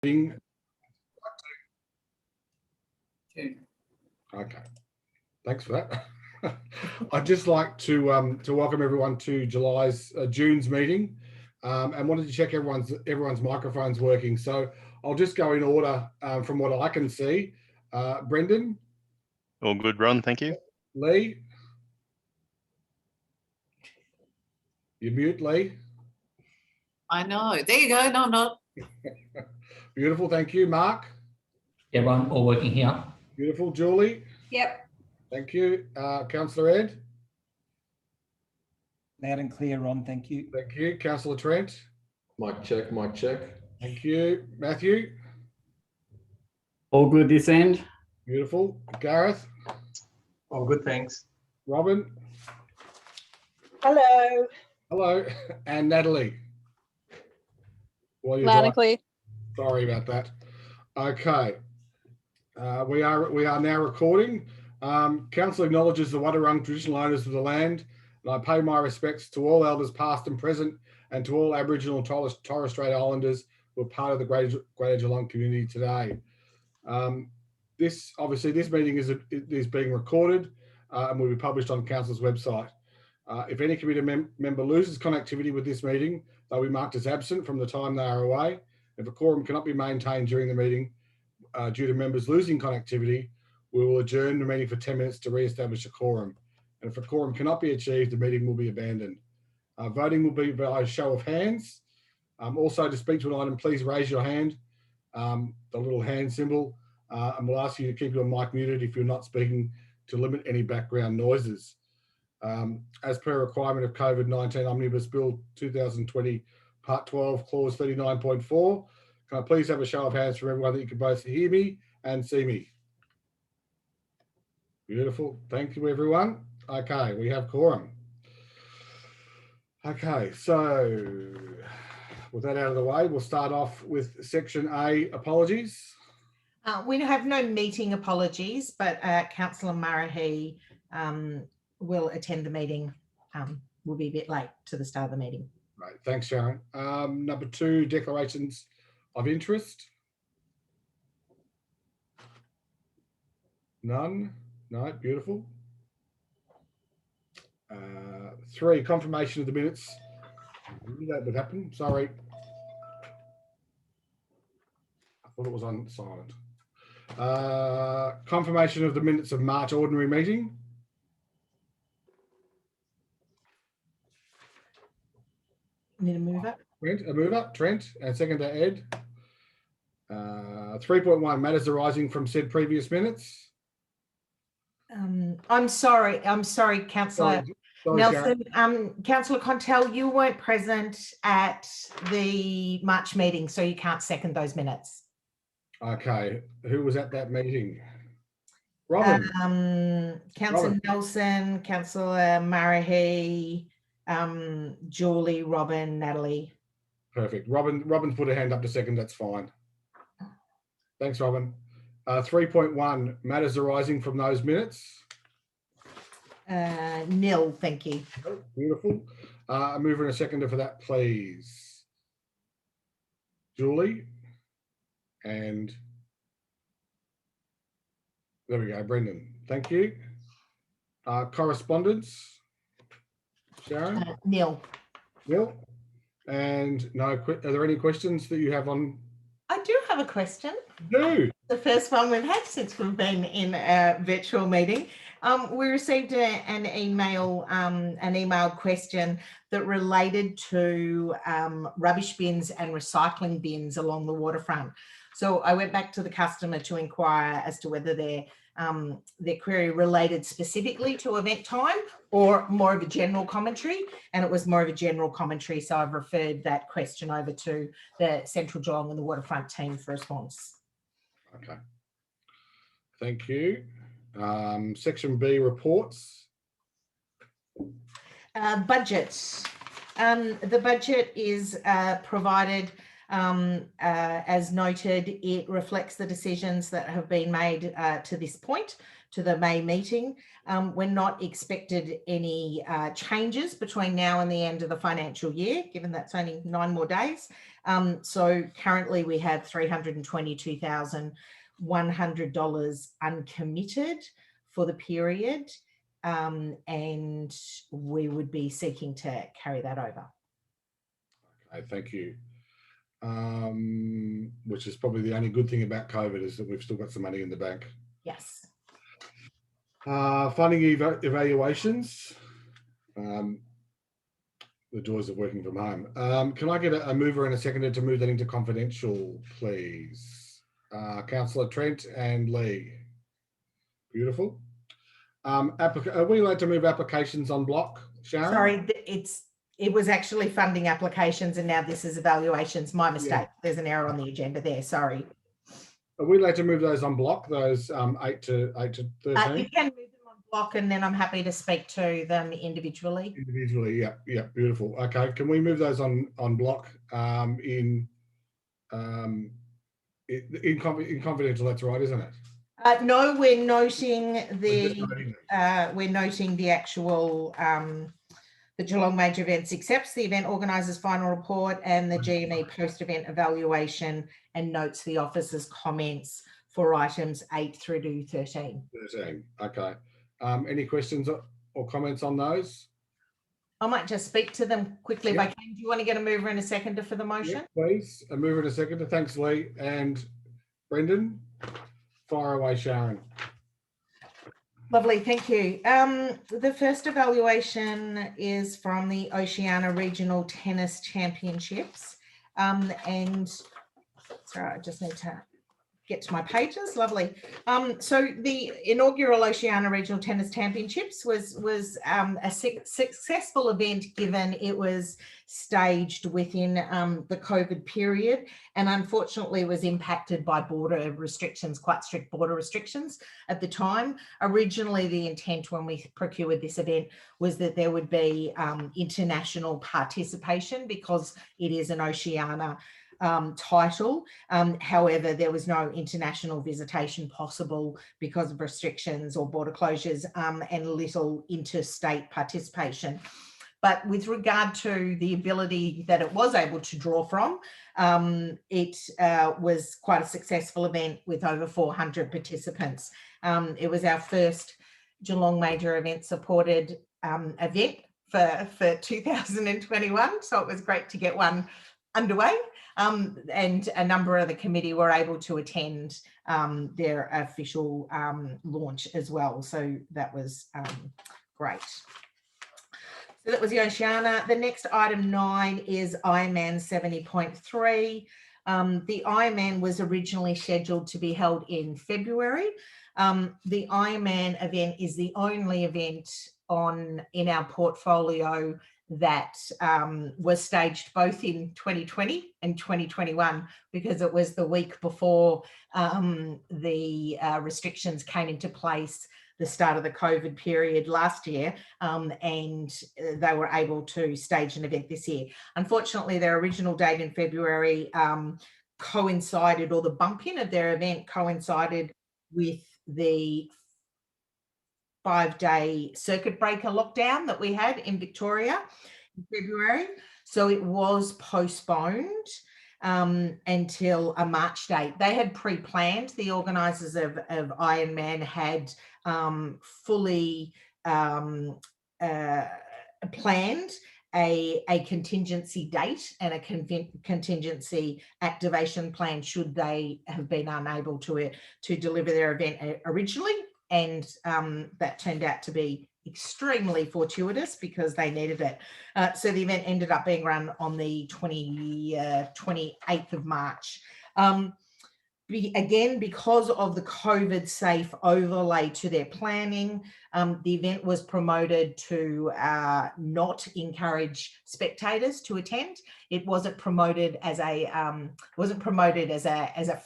Okay. Thanks for that. I'd just like to welcome everyone to June's meeting, and wanted to check everyone's microphones working. So I'll just go in order from what I can see. Brendan. All good, Ron. Thank you. Lee. You mute, Lee. I know. There you go. No, I'm not. Beautiful. Thank you, Mark. Yeah, Ron, all working here. Beautiful. Julie. Yep. Thank you. Councillor Ed. Loud and clear, Ron. Thank you. Thank you. Councillor Trent. Mic check, mic check. Thank you. Matthew. All good this end. Beautiful. Gareth. All good, thanks. Robin. Hello. Hello. And Natalie. Loud and clear. Sorry about that. Okay. We are now recording. Council acknowledges the Wadawurrung traditional owners of the land, and I pay my respects to all elders past and present, and to all Aboriginal and Torres Strait Islanders who are part of the Greater Geelong community today. This meeting is being recorded and will be published on Council's website. If any committee member loses connectivity with this meeting, they'll be marked as absent from the time they are away. If a quorum cannot be maintained during the meeting due to members losing connectivity, we will adjourn the meeting for 10 minutes to re-establish a quorum. And if a quorum cannot be achieved, the meeting will be abandoned. Voting will be by a show of hands. Also, to speak to an item, please raise your hand, the little hand symbol, and we'll ask you to keep your mic muted if you're not speaking to limit any background noises. As per requirement of COVID-19 Omnibus Bill 2020, Part 12, Clause 39.4, can I please have a show of hands from everyone that you can both hear me and see me? Beautiful. Thank you, everyone. Okay, we have quorum. Okay, so with that out of the way, we'll start off with Section A, apologies. We have no meeting apologies, but Councillor Marahi will attend the meeting. Will be a bit late to the start of the meeting. Right, thanks, Sharon. Number 2, declarations of interest. None. No, beautiful. 3, confirmation of the minutes. I knew that would happen. Sorry. I thought it was on silent. Confirmation of the minutes of March ordinary meeting. Need a mover? Trent, a mover, Trent, and second to Ed. 3.1, matters arising from said previous minutes. I'm sorry, Councillor Nelson. Councillor Contel, you weren't present at the March meeting, so you can't second those minutes. Okay, who was at that meeting? Robin. Councillor Nelson, Councillor Marahi, Julie, Robin, Natalie. Perfect. Robin's put her hand up to second. That's fine. Thanks, Robin. 3.1, matters arising from those minutes. Nil, thank you. Oh, beautiful. A mover and a seconder for that, please. Julie. And there we go, Brendan. Thank you. Correspondence. Sharon? Nil. Nil. And no, are there any questions that you have on? I do have a question. Do. The first one we've had since we've been in a virtual meeting. We received an email question that related to rubbish bins and recycling bins along the waterfront. So I went back to the customer to inquire as to whether their query related specifically to event time or more of a general commentary, and it was more of a general commentary. So I've referred that question over to the Central Geelong and the waterfront team for response. Okay. Thank you. Section B, reports. Budget. The budget is provided As noted, it reflects the decisions that have been made to this point, to the May meeting. We're not expected any changes between now and the end of the financial year, given that's only 9 more days. So currently we have $322,100 uncommitted for the period, and we would be seeking to carry that over. Okay, thank you. Which is probably the only good thing about COVID, is that we've still got some money in the bank. Yes. Funding evaluations. The joys of working from home. Can I get a mover and a seconder to move that into confidential, please? Councillor Trent and Lee. Beautiful. Are we allowed to move applications on block, Sharon? Sorry, it was actually funding applications, and now this is evaluations. My mistake. Yeah. There's an error on the agenda there. Sorry. Are we allowed to move those on block? Those 8 to 13. You can move them on block, and then I'm happy to speak to them individually. Individually, yeah, beautiful. Okay, can we move those on block in confidential? That's right, isn't it? No, we're noting We're just noting them. we're noting the actual the Geelong Major Events accepts the event organiser's final report and the GME post-event evaluation, and notes the officer's comments for items 8 through to 13. 13. Okay. Any questions or comments on those? I might just speak to them quickly if I can. Do you want to get a mover and a seconder for the motion? Yeah, please. A mover and a seconder. Thanks, Lee. And Brendan, fire away, Sharon. Lovely, thank you. The first evaluation is from the Oceana Regional Tennis Championships. And sorry, I just need to get to my pages. Lovely. So the inaugural Oceana Regional Tennis Championships was a successful event, given it was staged within the COVID period, and unfortunately was impacted by border restrictions, quite strict border restrictions at the time. Originally, the intent when we procured this event was that there would be international participation, because it is an Oceana title. However, there was no international visitation possible because of restrictions or border closures, and little interstate participation. But with regard to the ability that it was able to draw from, it was quite a successful event with over 400 participants. It was our first Geelong Major Event supported event for 2021. So it was great to get one underway. And a number of the committee were able to attend their official launch as well. So that was great. So that was the Oceana. The next item 9 is Ironman 70.3. The Ironman was originally scheduled to be held in February. The Ironman event is the only event in our portfolio that was staged both in 2020 and 2021, because it was the week before the restrictions came into place, the start of the COVID period last year, and they were able to stage an event this year. Unfortunately, their original date in February coincided, or the bump in of their event coincided with the 5-day circuit breaker lockdown that we had in Victoria in February. So it was postponed until a March date. They had pre-planned, the organisers of Ironman had fully planned a contingency date and a contingency activation plan should they have been unable to deliver their event originally. And that turned out to be extremely fortuitous because they needed it. So the event ended up being run on the 28th of March. Again, because of the COVID safe overlay to their planning, the event was promoted to not encourage spectators to attend. It wasn't promoted as a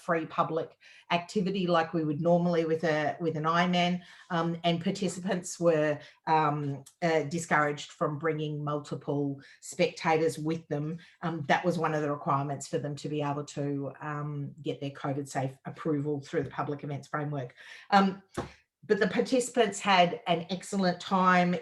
free public activity like we would normally with an Ironman, and participants were discouraged from bringing multiple spectators with them. That was one of the requirements for them to be able to get their COVID safe approval through the public events framework. But the participants had an excellent time,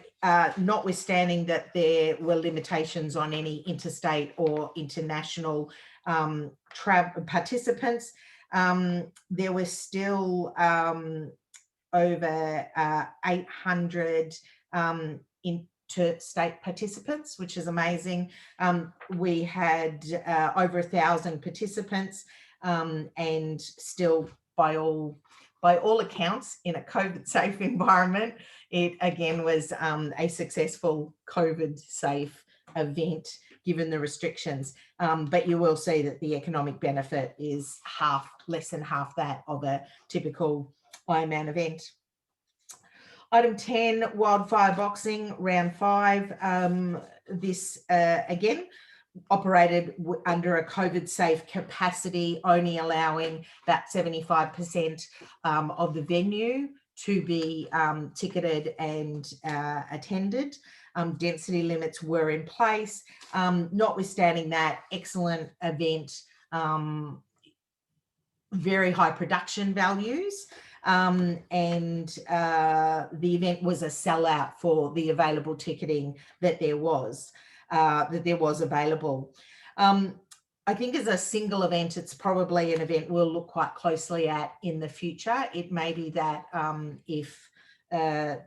notwithstanding that there were limitations on any interstate or international participants. There were still over 800 interstate participants, which is amazing. We had over 1,000 participants, and still by all accounts, in a COVID safe environment, it again was a successful COVID safe event given the restrictions. But you will see that the economic benefit is less than half that of a typical Ironman event. Item 10, wildfire boxing, round 5. This again operated under a COVID safe capacity, only allowing about 75% of the venue to be ticketed and attended. Density limits were in place. Notwithstanding that, excellent event, very high production values. And the event was a sellout for the available ticketing that there was available. I think as a single event, it's probably an event we'll look quite closely at in the future. It may be that if an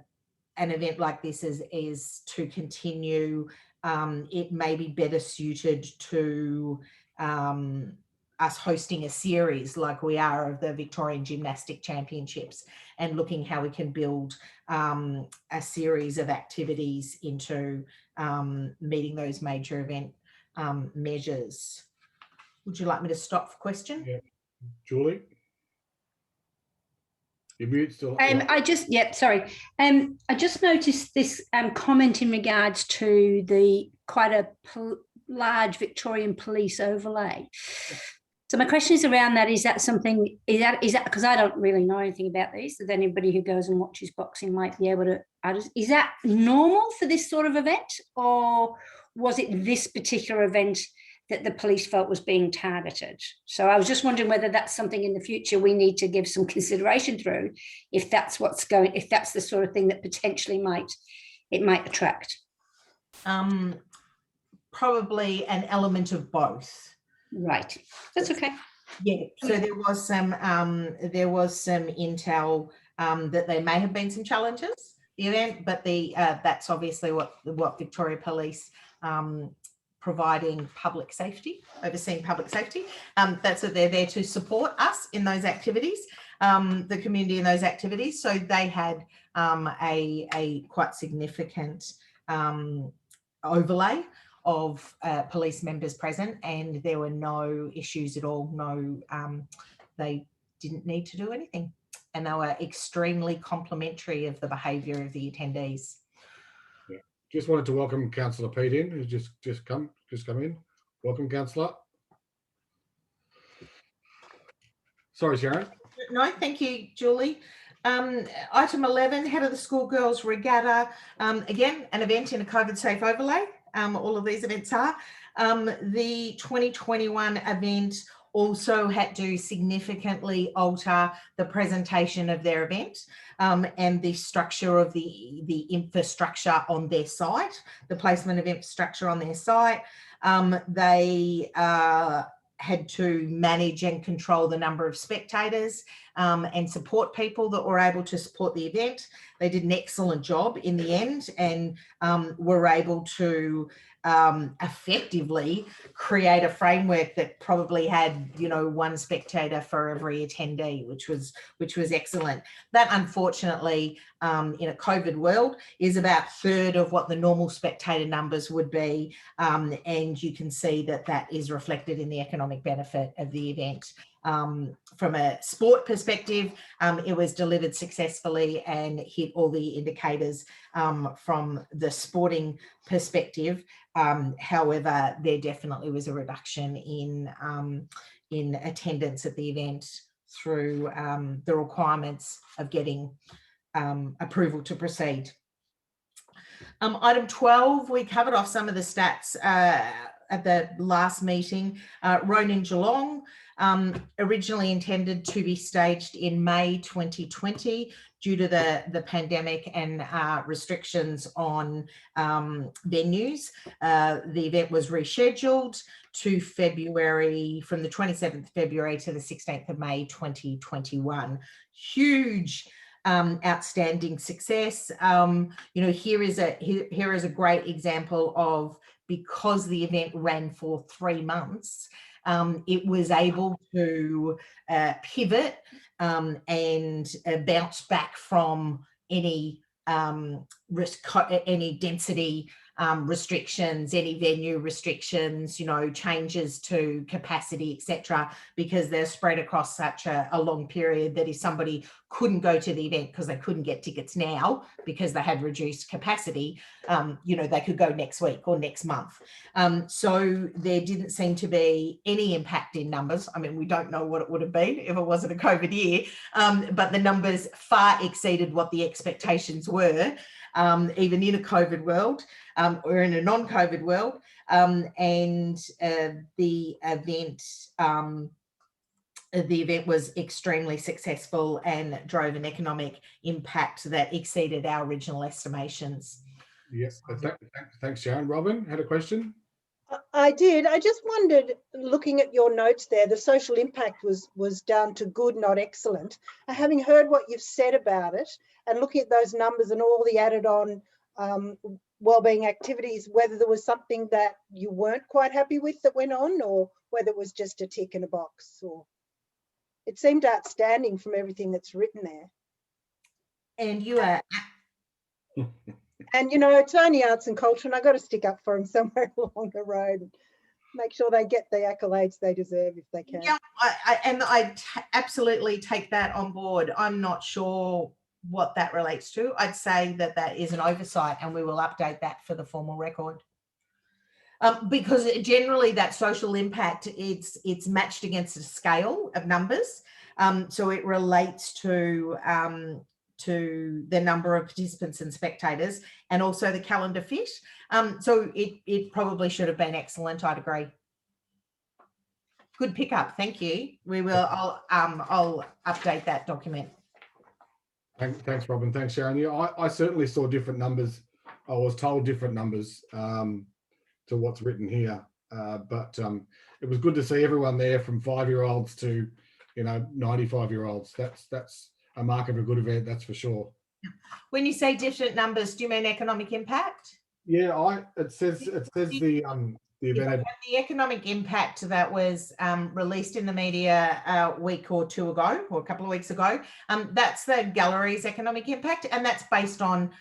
event like this is to continue, it may be better suited to us hosting a series like we are of the Victorian Gymnastic Championships, and looking how we can build a series of activities into meeting those major event measures. Would you like me to stop for question? Yeah. Julie? Your mute still. I just noticed this comment in regards to the quite a large Victorian police overlay. So my question is around that. Is that something? Is that because I don't really know anything about these? That anybody who goes and watches boxing might be able to. Is that normal for this sort of event, or was it this particular event that the police felt was being targeted? So I was just wondering whether that's something in the future we need to give some consideration through, if that's if that's the sort of thing that potentially might attract. Probably an element of both. Right, that's okay. Yeah. So there was some intel that there may have been some challenges the event, but that's obviously what Victoria Police providing public safety, overseeing public safety. That's what they're there to support us in those activities, the community in those activities. So they had a quite significant overlay of police members present, and there were no issues at all. No, they didn't need to do anything, and they were extremely complimentary of the behaviour of the attendees. Yeah. Just wanted to welcome Councillor Pete in, who's just come in. Welcome, Councillor. Sorry, Sharon. No, thank you, Julie. Item 11, Head of the Schoolgirls Regatta. Again, an event in a COVID safe overlay. All of these events are. The 2021 event also had to significantly alter the presentation of their event and the structure of the infrastructure on their site, the placement of infrastructure on their site. They had to manage and control the number of spectators and support people that were able to support the event. They did an excellent job in the end, and were able to effectively create a framework that probably had, one spectator for every attendee, which was excellent. That, unfortunately, in a COVID world, is about a third of what the normal spectator numbers would be, and you can see that is reflected in the economic benefit of the event. from a sport perspective, it was delivered successfully and hit all the indicators from the sporting perspective. However, there definitely was a reduction in attendance at the event through the requirements of getting approval to proceed. Item 12, we covered off some of the stats at the last meeting. Roan in Geelong, originally intended to be staged in May 2020 due to the pandemic and restrictions on venues. The event was rescheduled to February, from the 27th of February to the 16th of May 2021. Huge outstanding success. Here is a great example of, because the event ran for 3 months, it was able to pivot and bounce back from any any density restrictions, any venue restrictions, changes to capacity, etc., because they're spread across such a long period that if somebody couldn't go to the event because they couldn't get tickets now because they had reduced capacity, they could go next week or next month. So there didn't seem to be any impact in numbers. I mean, we don't know what it would have been if it wasn't a COVID year, but the numbers far exceeded what the expectations were, even in a COVID world or in a non-COVID world. And the event was extremely successful and drove an economic impact that exceeded our original estimations. Yes, thanks, Sharon. Robin had a question. I did. I just wondered, looking at your notes there, the social impact was down to good, not excellent. Having heard what you've said about it and looking at those numbers and all the added on wellbeing activities, whether there was something that you weren't quite happy with that went on, or whether it was just a tick in a box. Or it seemed outstanding from everything that's written there. And you are... And, it's only arts and culture, and I've got to stick up for them somewhere along the road and make sure they get the accolades they deserve if they can. Yeah, I absolutely take that on board. I'm not sure what that relates to. I'd say that is an oversight, and we will update that for the formal record. Because generally that social impact, it's matched against a scale of numbers. So it relates to the number of participants and spectators, and also the calendar fit. So it probably should have been excellent. I'd agree. Good pickup. Thank you. I'll update that document. Thanks, Robin. Thanks, Sharon. Yeah, I certainly saw different numbers. I was told different numbers to what's written here, but it was good to see everyone there, from 5-year-olds to 95-year-olds. That's a mark of a good event, that's for sure. When you say different numbers, do you mean economic impact? Yeah, it says the event had... The economic impact that was released in the media a week or two ago, or a couple of weeks ago, that's the gallery's economic impact, and that's based on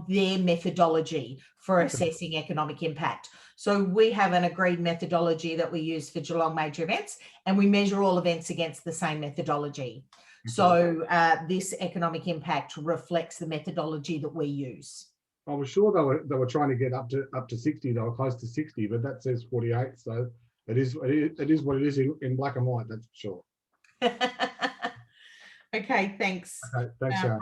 their methodology for assessing economic impact. So we have an agreed methodology that we use for Geelong major events, and we measure all events against the same methodology. So this economic impact reflects the methodology that we use. I was sure they were trying to get up to 60. They were close to 60, but that says 48. So it is what it is in black and white. That's for sure. Okay, thanks. Okay, thanks, Sharon.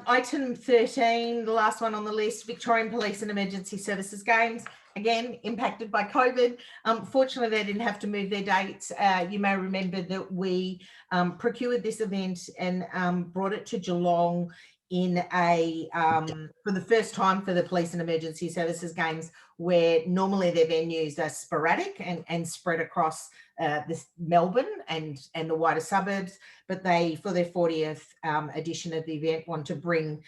Item 13, the last one on the list, Victorian Police and Emergency Services Games. Again, impacted by COVID. Fortunately, they didn't have to move their dates. You may remember that we procured this event and brought it to Geelong in for the first time for the Police and Emergency Services Games, where normally their venues are sporadic and spread across this Melbourne and the wider suburbs, but they, for their 40th edition of the event, want to bring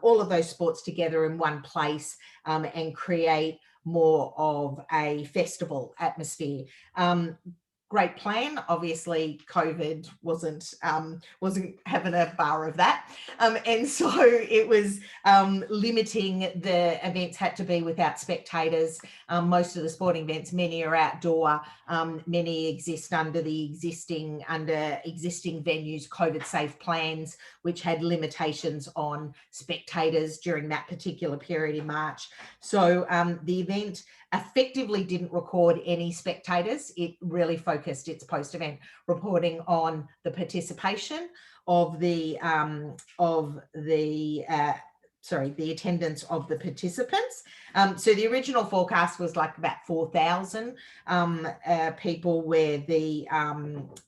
all of those sports together in one place and create more of a festival atmosphere. great plan. Obviously, COVID wasn't having a bar of that, and so it was limiting. The events had to be without spectators. Most of the sporting events, many are outdoor. Many exist under existing venues COVID safe plans, which had limitations on spectators during that particular period in March. So the event effectively didn't record any spectators. It really focused its post-event reporting on the participation of the attendance of the participants. So the original forecast was like about 4,000 people, where the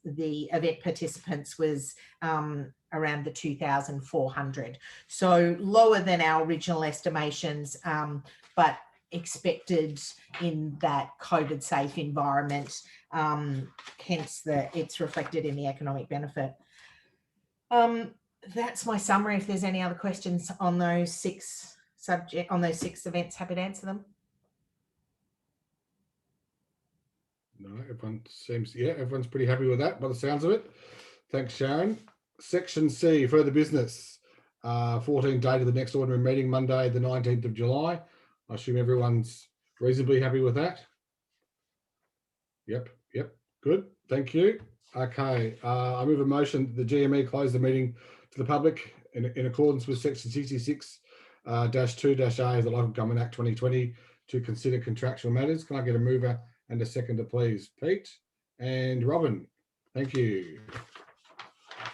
event participants was around the 2,400. So lower than our original estimations, but expected in that COVID safe environment, hence it's reflected in the economic benefit. That's my summary. If there's any other questions on those six events, happy to answer them. No, everyone's pretty happy with that by the sounds of it. Thanks, Sharon. Section C, further business. 14 date of the next ordinary meeting, Monday, the 19th of July. I assume everyone's reasonably happy with that. Yep, good. Thank you. Okay, I move a motion that the GME close the meeting to the public in accordance with section 66-2-A of the Local Government Act 2020 to consider contractual matters. Can I get a mover and a seconder, please? Pete and Robin. Thank you.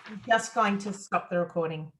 I'm just going to stop the recording.